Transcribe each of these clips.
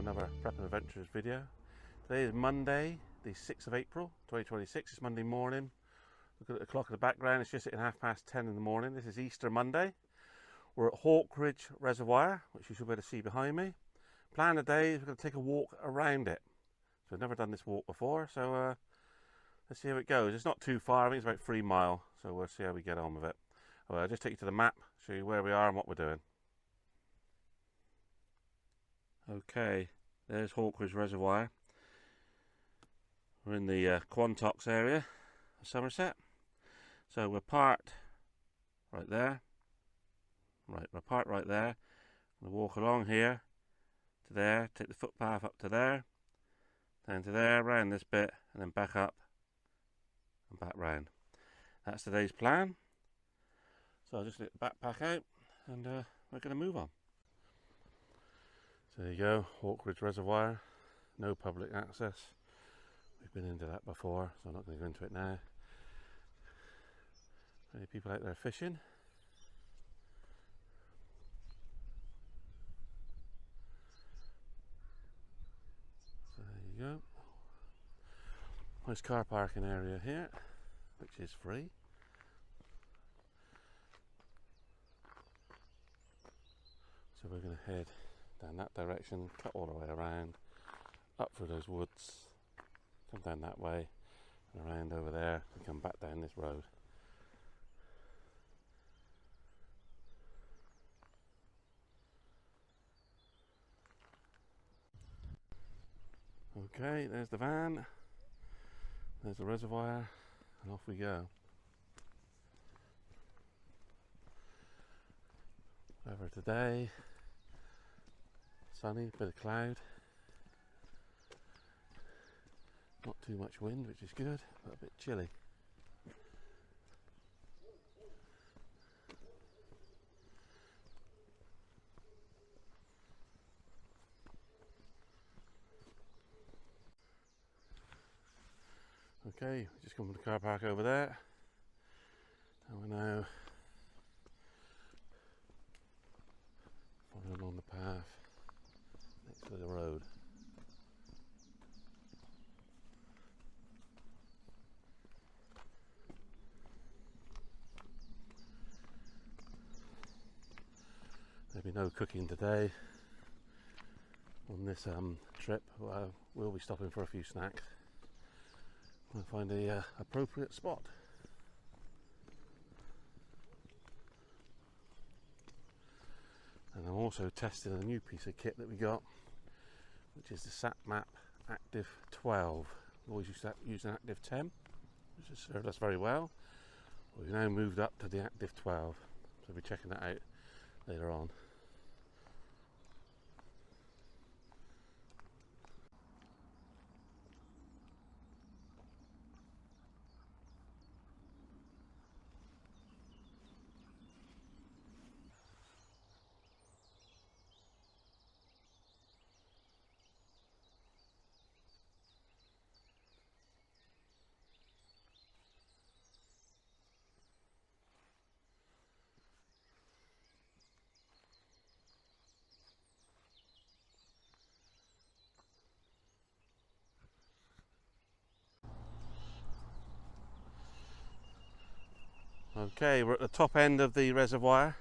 another Prep and Adventures video. Today is Monday, the 6th of April 2026. It's Monday morning. Look at the clock in the background, it's just hitting 10:30 in the morning. This is Easter Monday. We're at Hawkridge Reservoir, which you should be able to see behind me. Plan today is we're going to take a walk around it. So I've never done this walk before, so let's see how it goes. It's not too far, I think it's about 3 miles, so we'll see how we get on with it. I'll just take you to the map, show you where we are and what we're doing. Okay, there's Hawkridge Reservoir. We're in the Quantock area of Somerset. So we're parked right there. Right, we're parked right there. We'll walk along here to there, take the footpath up to there, down to there, round this bit, and then back up and back round. That's today's plan. So I'll just get the backpack out and we're going to move on. So there you go, Hawkridge Reservoir, no public access. We've been into that before, so I'm not going to go into it now. Many people out there fishing. So there you go. Nice car parking area here, which is free. So we're going to head down that direction, cut all the way around, up through those woods, come down that way, and around over there, and come back down this road. Okay, there's the van, there's the reservoir, and off we go. Weather today, sunny, bit of cloud, not too much wind, which is good, but a bit chilly. Okay, just come from the car park over there, and we're now following along the path next to the road. There'll be no cooking today on this trip. We'll be stopping for a few snacks. We'll find a appropriate spot. And I'm also testing a new piece of kit that we got, which is the satmap Active 12. We always used to use an Active 10, which has served us very well. We've now moved up to the Active 12, so we'll be checking that out later on. Okay, we're at the top end of the reservoir.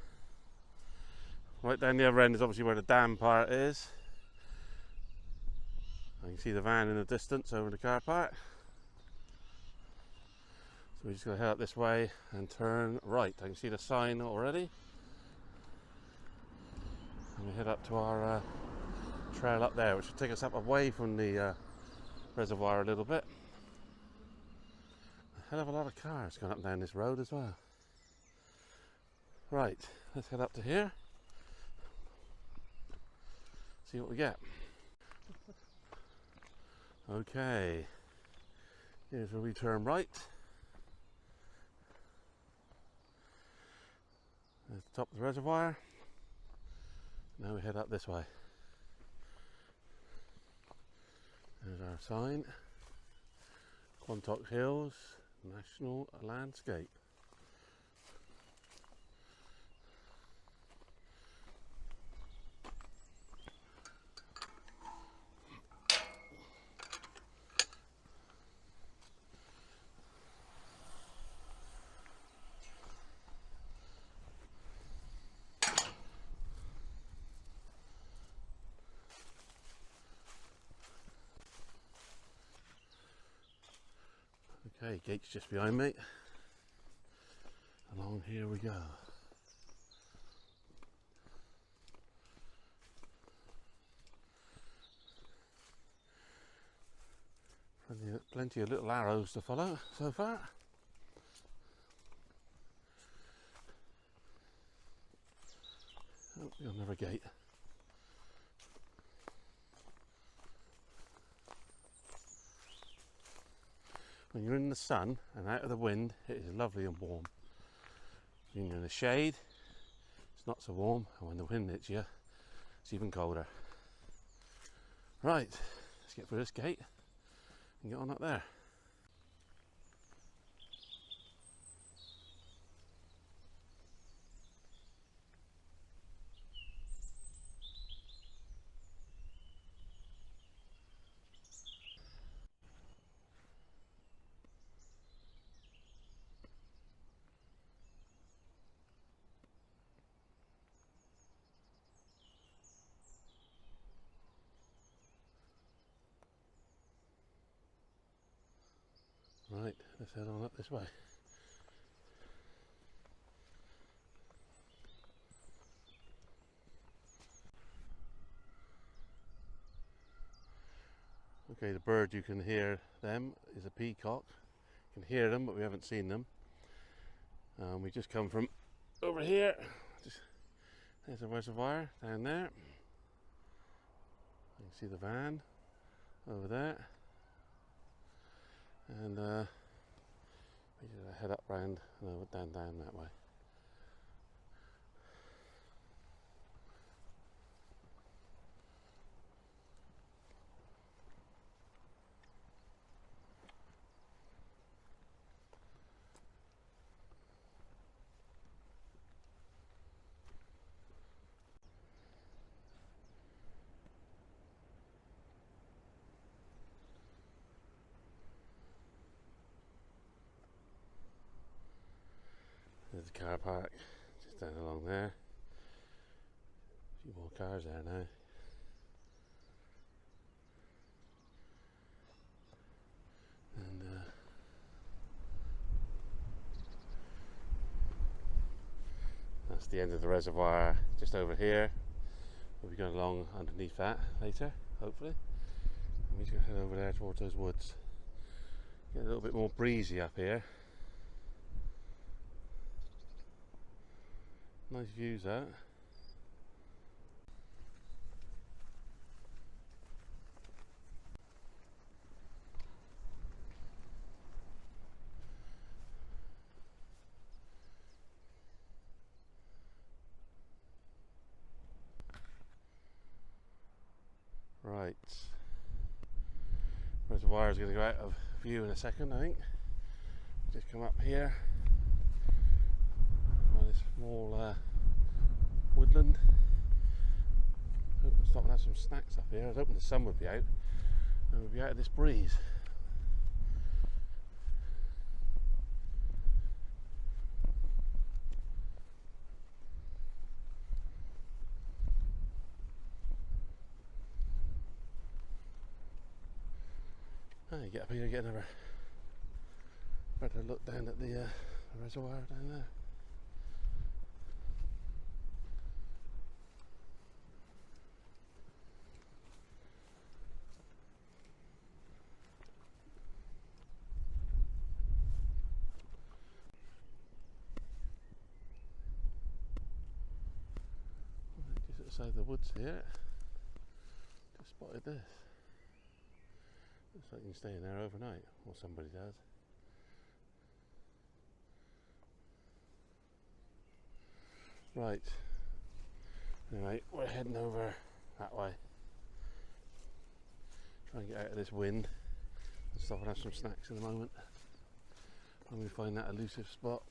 Right down the other end is obviously where the dam part is. You can see the van in the distance over the car park. So we're just going to head up this way and turn right. I can see the sign already. And we head up to our trail up there, which will take us up away from the reservoir a little bit. A hell of a lot of cars going up and down this road as well. Right, let's head up to here. See what we get. Okay, here's where we turn right. There's the top of the reservoir. Now we head up this way. There's our sign. Quantock Hills National Landscape. Okay, gate's just behind me. Along here we go. Plenty of little arrows to follow so far. Oh, another gate. When you're in the sun and out of the wind, it is lovely and warm. When you're in the shade, it's not so warm, and when the wind hits you, it's even colder. Right, let's get through this gate and get on up there. Right, let's head on up this way. Okay, the bird you can hear them is a peacock. You can hear them, but we haven't seen them. We just come from over here. There's a reservoir down there. You can see the van over there. And we just head up round and down that way. There's a car park just down along there. A few more cars there now. And that's the end of the reservoir just over here. We'll be going along underneath that later, hopefully. And we're just going to head over there towards those woods. Get a little bit more breezy up here. Nice views that. Right. Reservoir is going to go out of view in a second, I think. Just come up here. This small woodland. Hope we'll stop and have some snacks up here. I was hoping the sun would be out and we'll be out of this breeze. You get up here, get another better look down at the reservoir down there. Just outside the woods here, just spotted this. Looks like you can stay in there overnight, or somebody does. Right, anyway, we're heading over that way. Try and get out of this wind and stop and have some snacks in a moment when we find that elusive spot.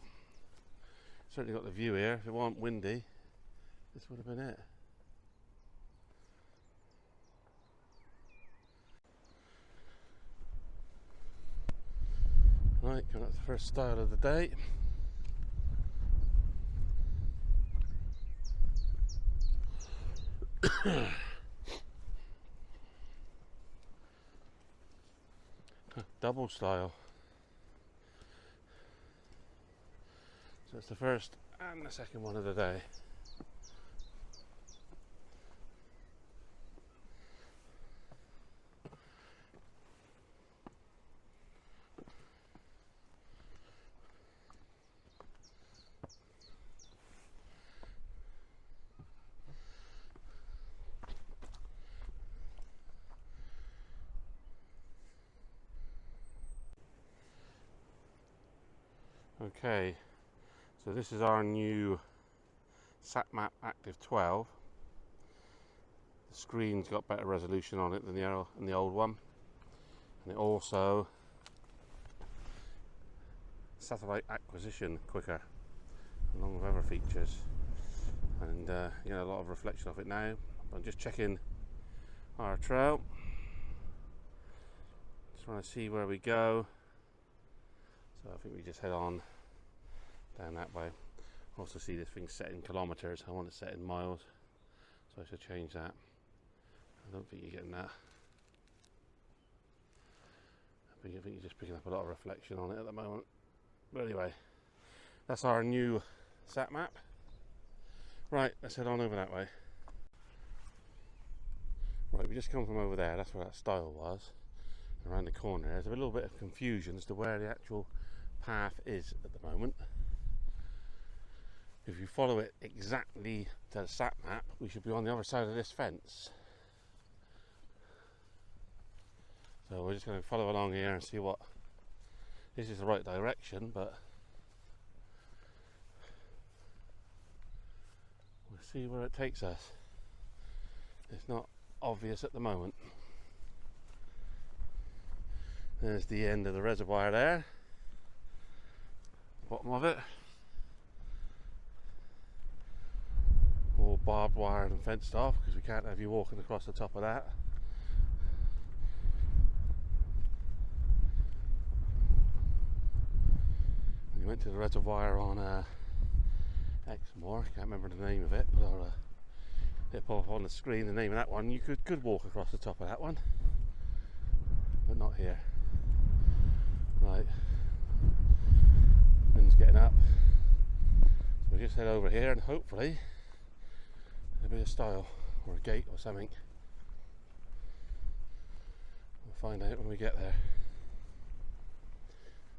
Certainly got the view here. If it wasn't windy, this would have been it. Right, coming up to the first style of the day. Double style. So it's the first and the second one of the day. Okay, so this is our new satmap Active 12. The screen's got better resolution on it than the old one, and it also satellite acquisition quicker, along with other features, and you know, a lot of reflection of it now. I'm just checking our trail, just want to see where we go. So I think we just head on down that way. Also see this thing set in kilometres. I want it set in miles, so I should change that. I don't think you're getting that. I think you're just picking up a lot of reflection on it at the moment. But anyway, that's our new sat map. Right, let's head on over that way. Right, we just come from over there. That's where that stile was. Around the corner, there's a little bit of confusion as to where the actual path is at the moment. If you follow it exactly to the sat map, we should be on the other side of this fence. So we're just going to follow along here and see what this is the right direction, but we'll see where it takes us. It's not obvious at the moment. There's the end of the reservoir there, bottom of it, all barbed wire and fenced off because we can't have you walking across the top of that. And you went to the reservoir on Exmoor, can't remember the name of it, but I'll pop up on the screen the name of that one. You could walk across the top of that one, but not here. Right, wind's getting up, so we'll just head over here and hopefully there'll be a stile or a gate or something. We'll find out when we get there.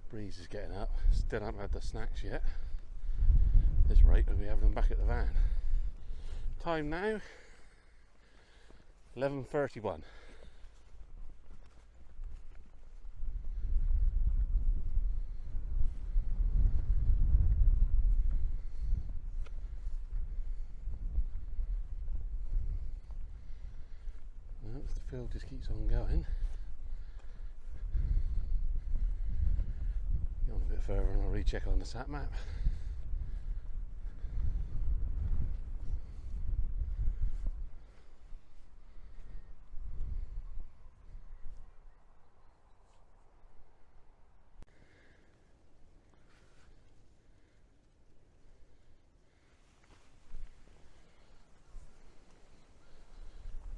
Breeze is getting up, still haven't had the snacks yet. At this rate we'll be having them back at the van. Time now 11:31. The field just keeps on going. Go on a bit further and I'll recheck on the sat map.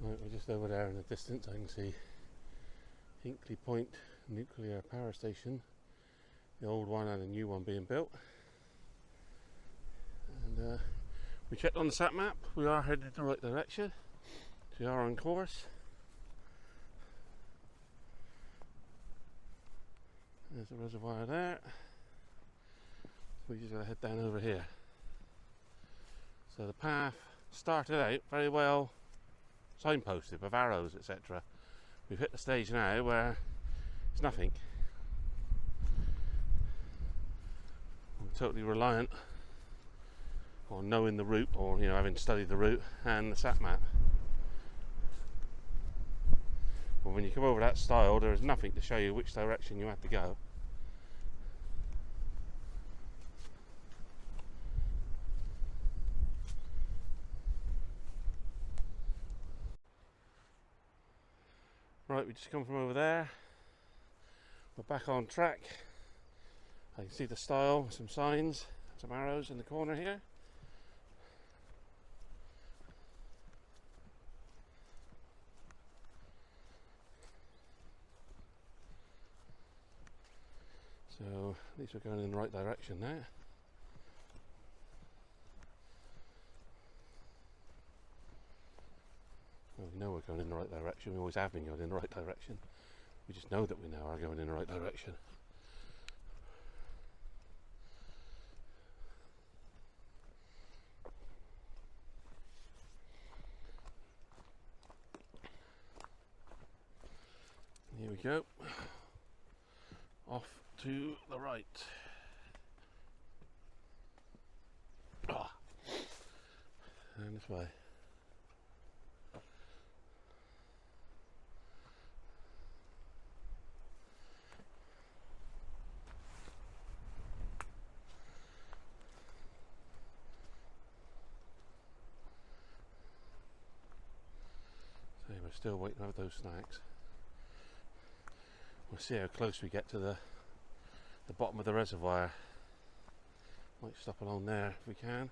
Right, we're just over there in the distance. I can see Hinkley Point Nuclear Power Station, the old one and the new one being built. And we checked on the sat map, we are headed in the right direction, we are on course. There's the reservoir there, so we just got to head down over here. So the path started out very well signposted with arrows, etc. We've hit the stage now where it's nothing. I'm totally reliant on knowing the route, or having studied the route and the sat map. But when you come over that stile, there is nothing to show you which direction you have to go. Right, we just come from over there. We're back on track. I can see the stile, some signs, some arrows in the corner here. So at least we're going in the right direction now. know we're going in the right direction. We always have been going in the right direction. We just know that we now are going in the right direction. Here we go. Off to the right. And this way. So we're still waiting for those snacks. We'll see how close we get to the bottom of the reservoir. Might stop along there if we can.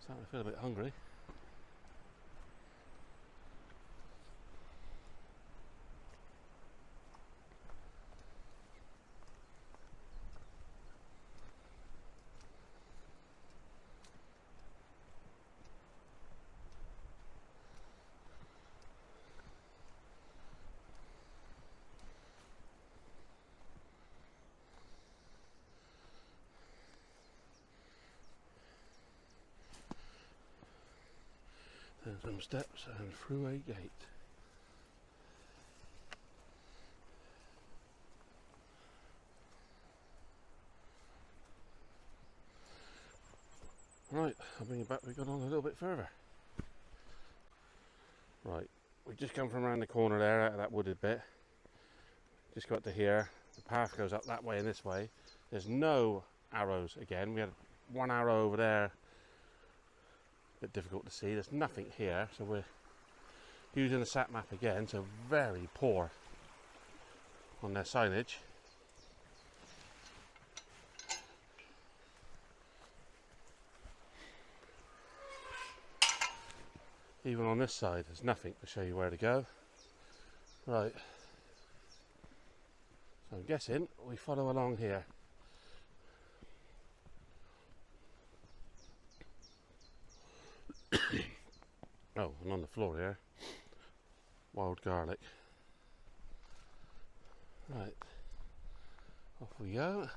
Starting to feel a bit hungry. Down some steps and through a gate. Right, I'll bring you back. We've gone on a little bit further. Right, we've just come from around the corner there out of that wooded bit. Just got to here. The path goes up that way and this way. There's no arrows again. We had one arrow over there. A bit difficult to see. There's nothing here, so we're using the sat map again. So very poor on their signage. Even on this side, there's nothing to show you where to go. Right. So I'm guessing we follow along here. Oh, and on the floor here, wild garlic. Right, off we go.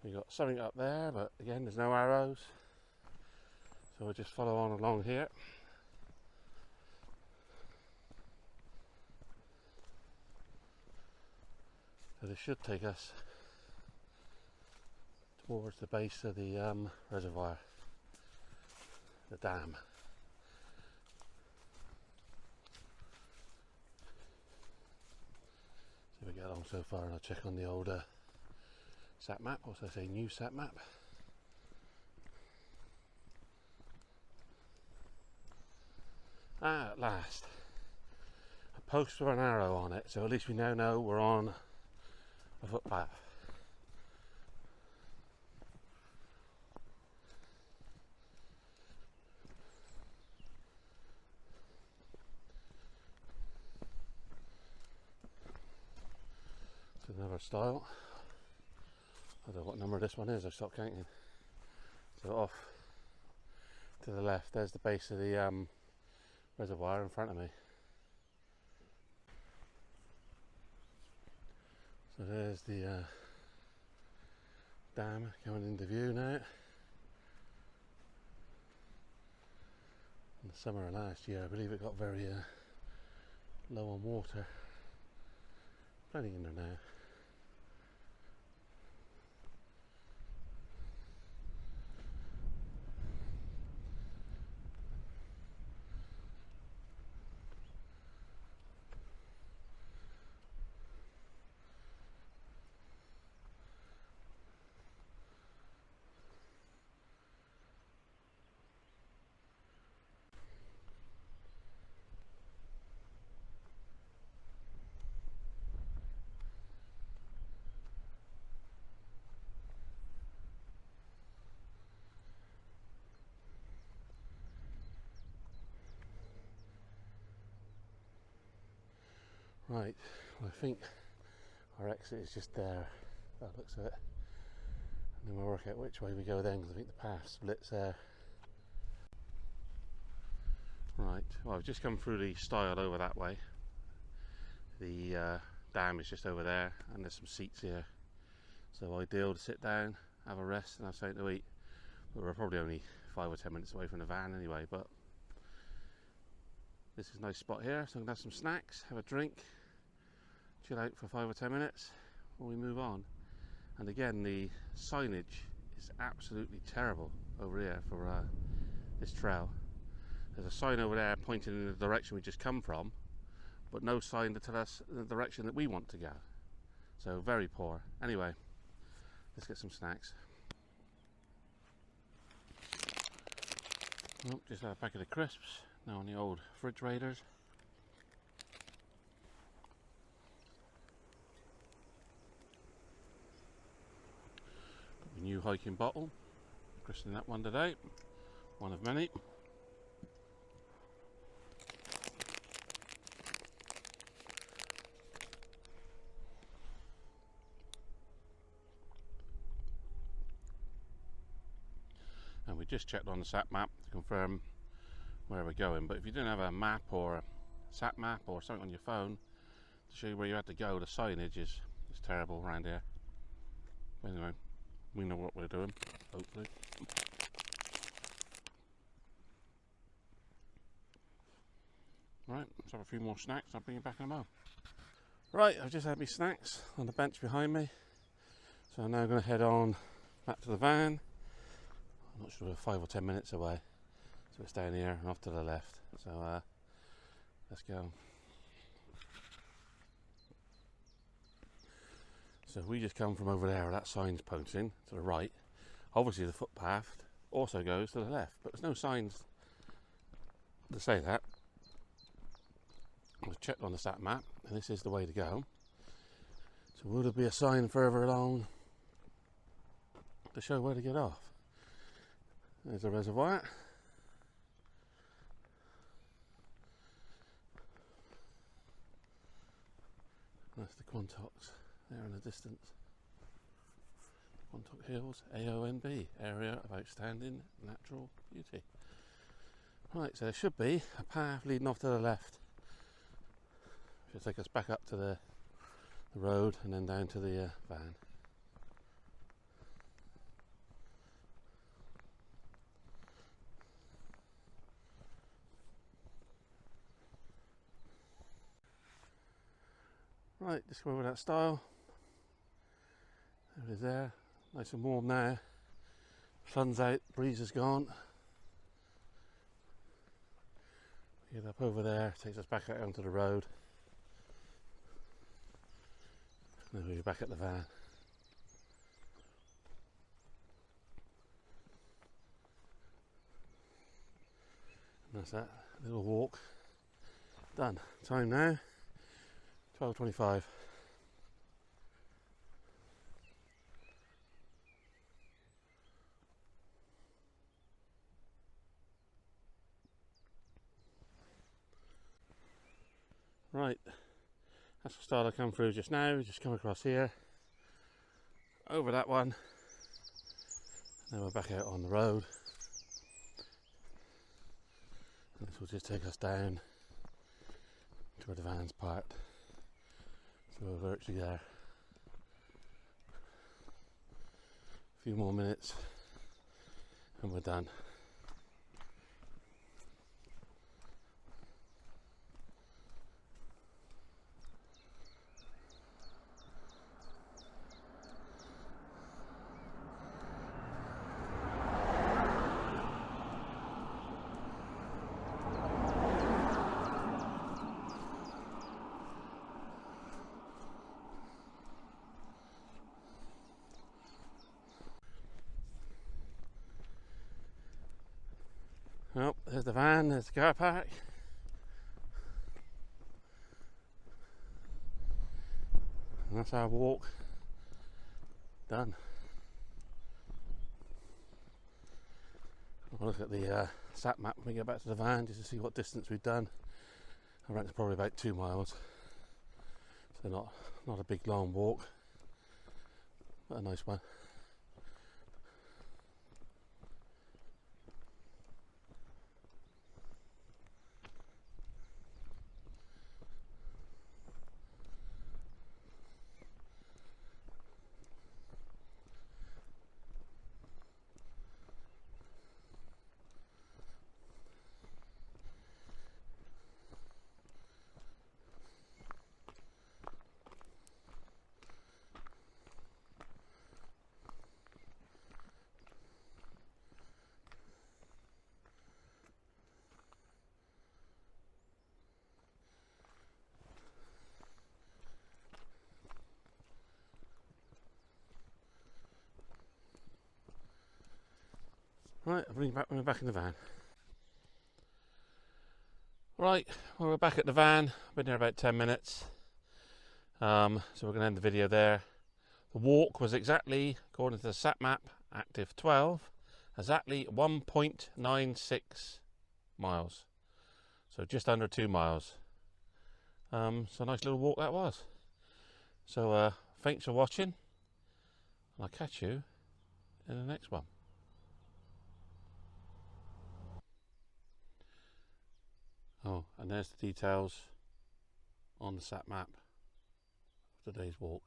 We got something up there, but again, there's no arrows. So we'll just follow on along here. So this should take us towards the base of the reservoir, the dam. See if we get along so far, and I'll check on the old sat map, or so I say new sat map. Ah, at last. A post with an arrow on it, so at least we now know we're on a footpath. It's another style. I don't know what number this one is, I've stopped counting. So off to the left, there's the base of the reservoir in front of me. So there's the dam coming into view now. In the summer of last year, I believe it got very low on water. Plenty in there now. Right, well, I think our exit is just there, that looks at it, and then we'll work out which way we go then, because I think the path splits there. Right, well, I've just come through the stile over that way. The dam is just over there, and there's some seats here, so ideal to sit down, have a rest and have something to eat. But we're probably only 5 or 10 minutes away from the van anyway, but this is a nice spot here, so I'm going to have some snacks, have a drink, chill out for 5 or 10 minutes before we move on. And again, the signage is absolutely terrible over here for this trail. There's a sign over there pointing in the direction we just come from, but no sign to tell us the direction that we want to go. So very poor. Anyway, let's get some snacks. Oh, just had a packet of crisps, now on the old refrigerators. Got my new hiking bottle, christening that one today, one of many. And we just checked on the sat map to confirm where we're going, but if you didn't have a map or a sat map or something on your phone to show you where you had to go, the signage is terrible around here. Anyway, we know what we're doing, hopefully. Right, let's have a few more snacks, I'll bring you back in a moment. Right, I've just had my snacks on the bench behind me, so I'm now going to head on back to the van. I'm not sure we're 5 or 10 minutes away, so it's down here and off to the left, so let's go. So we just come from over there where that sign's pointing to the right. Obviously the footpath also goes to the left, but there's no signs to say that. I've checked on the sat map and this is the way to go. So will there be a sign further along to show where to get off? There's a reservoir. That's the Quantocks there in the distance. Quantock Hills, AONB, Area of Outstanding Natural Beauty. Right, so there should be a path leading off to the left. Should take us back up to the road and then down to the van. Right, just go over that stile. There it is there, nice and warm now. Sun's out, breeze is gone. Get up over there, takes us back out onto the road. And then we'll be back at the van. And that's that little walk done. Time now 12:25. Right, that's the style I come through just now. We just come across here, over that one, and then we're back out on the road. And this will just take us down to where the van's parked. So we're virtually there. A few more minutes and we're done. Well, there's the van, there's the car park. And that's our walk done. I'll look at the sat map when we get back to the van just to see what distance we've done. I reckon it's probably about 2 miles. So not a big long walk, but a nice one. Right, I'll bring you back in the van. Right, well, we're back at the van. Been there about 10 minutes. So we're going to end the video there. The walk was exactly, according to the satmap, active 12, exactly 1.96 miles. So just under 2 miles. So a nice little walk that was. So thanks for watching. I'll catch you in the next one. Oh, and there's the details on the sat map of today's walk.